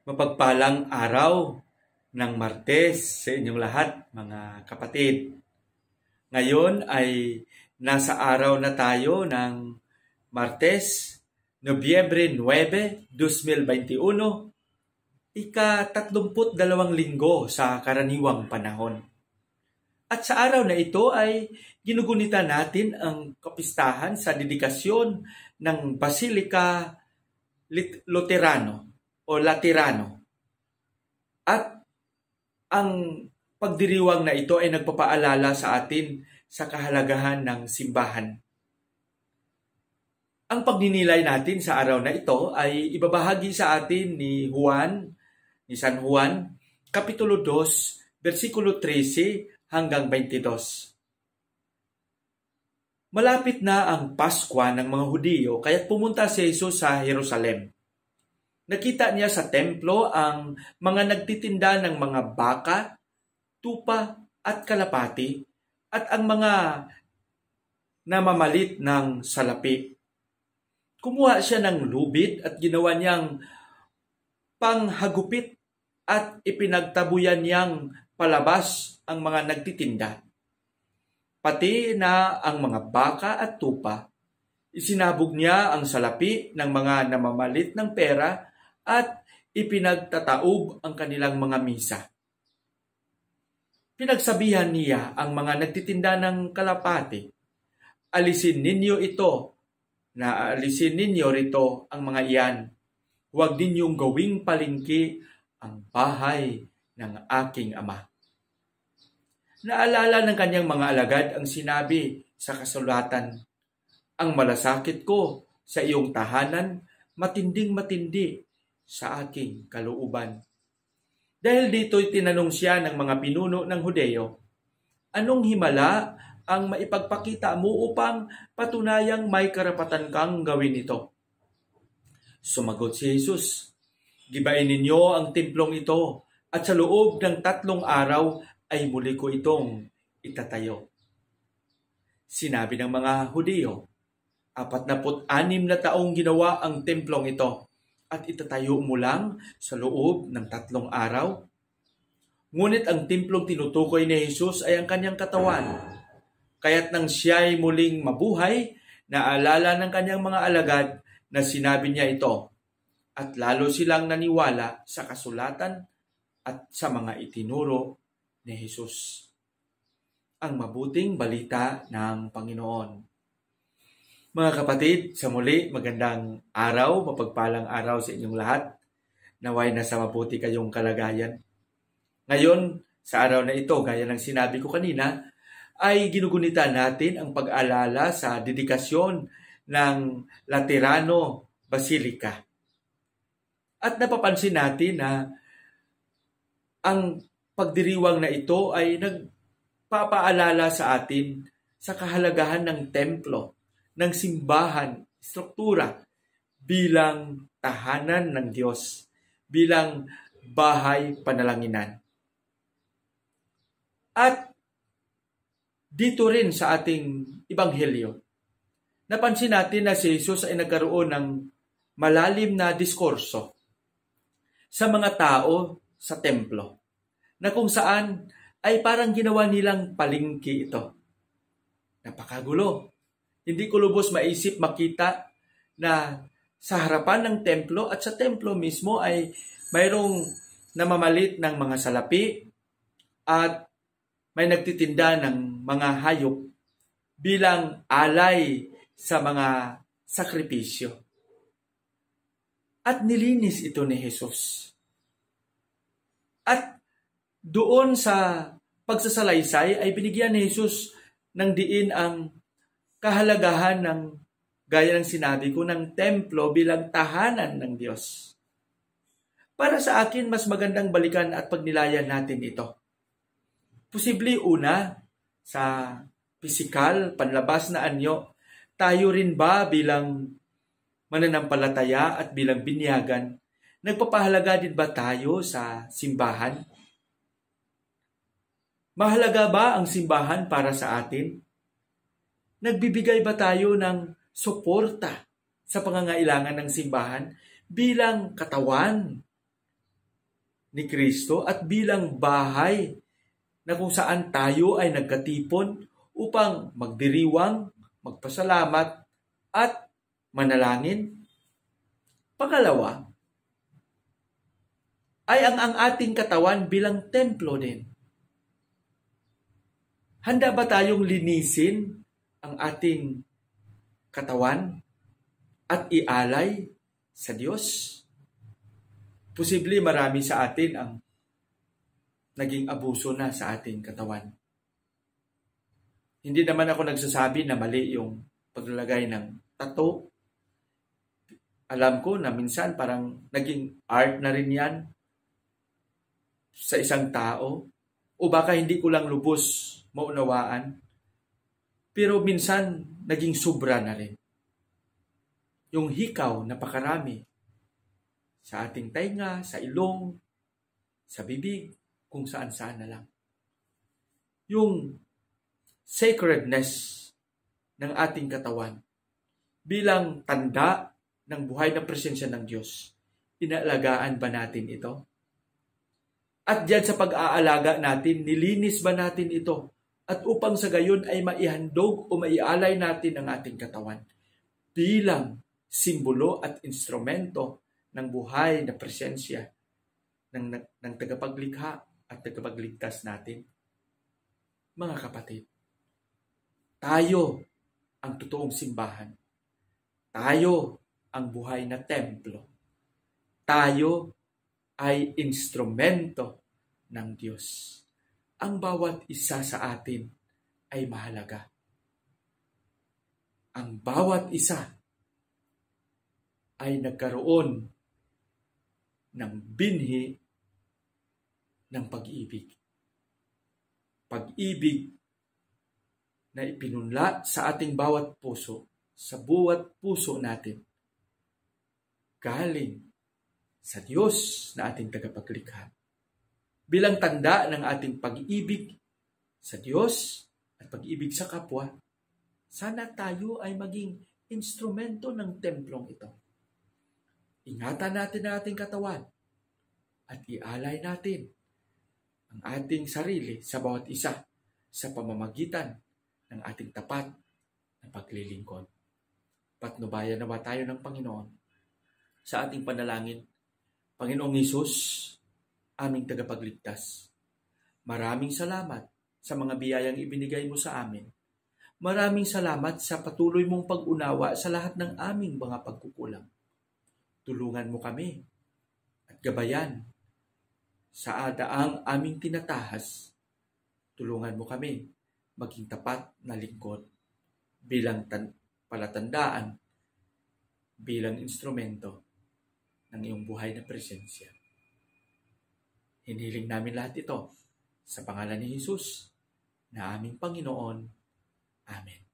Mapagpalang araw ng Martes sa inyong lahat, mga kapatid. Ngayon ay nasa araw na tayo ng Martes, Nobyembre 9, 2021, ika-32 linggo sa karaniwang panahon. At sa araw na ito ay ginugunita natin ang kapistahan sa dedikasyon ng Basilika Luterano o Laterano. At ang pagdiriwang na ito ay nagpapaalala sa atin sa kahalagahan ng simbahan. Ang pagninilay natin sa araw na ito ay ibabahagi sa atin ni San Juan, Kapitulo 2, versikulo 13 hanggang 22. Malapit na ang Pasko ng mga Hudiyo, kaya't pumunta si Jesus sa Jerusalem. Nakita niya sa templo ang mga nagtitinda ng mga baka, tupa at kalapati at ang mga namamalit ng salapi. Kumuha siya ng lubid at ginawa niyang panghagupit at ipinagtabuyan niyang palabas ang mga nagtitinda. Pati na ang mga baka at tupa, isinabog niya ang salapi ng mga namamalit ng pera at ipinagtataob ang kanilang mga misa. Pinagsabihan niya ang mga nagtitinda ng kalapati, alisin ninyo rito ang mga iyan. Huwag ninyong gawing palengke ang bahay ng aking ama. Naalala ng kanyang mga alagad ang sinabi sa kasulatan, ang malasakit ko sa iyong tahanan, matinding-matindi sa aking kalooban. Dahil dito'y tinanong siya ng mga pinuno ng Hudeo, anong himala ang maipagpakita mo upang patunayang may karapatan kang gawin ito? Sumagot si Jesus, gibain ninyo ang templong ito at sa loob ng 3 araw ay muli ko itong itatayo. Sinabi ng mga Hudeo, 46 na taong ginawa ang templong ito at itatayo mo lang sa loob ng 3 araw? Ngunit ang templong tinutukoy ni Jesus ay ang kanyang katawan. Kaya't nang siya'y muling mabuhay, naalala ng kanyang mga alagad na sinabi niya ito, at lalo silang naniwala sa kasulatan at sa mga itinuro ni Jesus. Ang mabuting balita ng Panginoon. Mga kapatid, sa muli, magandang araw, mapagpalang araw sa inyong lahat. Naway nasa mabuti kayong kalagayan. Ngayon, sa araw na ito, gaya ng sinabi ko kanina, ay ginugunita natin ang pag-alala sa dedikasyon ng Laterano Basilika. At napapansin natin na ang pagdiriwang na ito ay nagpapaalala sa atin sa kahalagahan ng templo, ng simbahan, struktura bilang tahanan ng Diyos, bilang bahay panalanginan. At dito rin sa ating ebanghelyo, napansin natin na si Jesus ay nagkaroon ng malalim na diskurso sa mga tao sa templo, na kung saan ay parang ginawa nilang palengke ito. Napakagulo. Hindi ko lubos maisip makita na sa harapan ng templo at sa templo mismo ay mayroong namamalit ng mga salapi at may nagtitinda ng mga hayop bilang alay sa mga sakripisyo. At nilinis ito ni Jesus. At doon sa pagsasalaysay ay binigyan ni Jesus ng diin ang kahalagahan ng, gaya ng sinabi ko, ng templo bilang tahanan ng Diyos. Para sa akin, mas magandang balikan at pagnilayan natin ito. Posible una, sa pisikal, panlabas na anyo, tayo rin ba bilang mananampalataya at bilang binyagan, nagpapahalaga din ba tayo sa simbahan? Mahalaga ba ang simbahan para sa atin? Nagbibigay ba tayo ng suporta sa pangangailangan ng simbahan bilang katawan ni Kristo at bilang bahay na kung saan tayo ay nagkatipon upang magdiriwang, magpasalamat at manalangin. Pangalawa, ay ang ating katawan bilang templo din. Handa ba tayong linisin ang ating katawan at ialay sa Diyos? Posible marami sa atin ang naging abuso na sa ating katawan. Hindi naman ako nagsasabi na mali yung paglalagay ng tattoo. Alam ko na minsan parang naging art na rin yan sa isang tao. O baka hindi ko lang lubos maunawaan. Pero minsan naging sobra na rin. Yung hikaw na pakarami sa ating tainga, sa ilong, sa bibig, kung saan-saan na lang. Yung sacredness ng ating katawan bilang tanda ng buhay na presensya ng Diyos, inaalagaan ba natin ito? At diyan sa pag-aalaga natin, nilinis ba natin ito? At upang sa gayon ay maihandog o maialay natin ang ating katawan bilang simbolo at instrumento ng buhay na presensya ng tagapaglikha at tagapagligtas natin. Mga kapatid, tayo ang totoong simbahan. Tayo ang buhay na templo. Tayo ay instrumento ng Diyos. Ang bawat isa sa atin ay mahalaga. Ang bawat isa ay nagkaroon ng binhi ng pag-ibig. Pag-ibig na ipinunla sa ating bawat puso, sa buwat puso natin, galing sa Diyos na ating tagapaglikha. Bilang tanda ng ating pag-ibig sa Diyos at pag-ibig sa kapwa, sana tayo ay maging instrumento ng templong ito. Ingatan natin ang ating katawan at ialay natin ang ating sarili sa bawat isa sa pamamagitan ng ating tapat na paglilingkod. Patnubayan nawa tayo ng Panginoon sa ating panalangin. Panginoong Hesus, aming tagapagligtas, maraming salamat sa mga biyayang ibinigay mo sa amin. Maraming salamat sa patuloy mong pag-unawa sa lahat ng aming mga pagkukulang. Tulungan mo kami at gabayan sa adaang aming tinatahas. Tulungan mo kami maging tapat na lingkod bilang palatandaan, bilang instrumento ng iyong buhay na presensya. Hiniling namin lahat ito sa pangalan ni Jesus na aming Panginoon. Amen.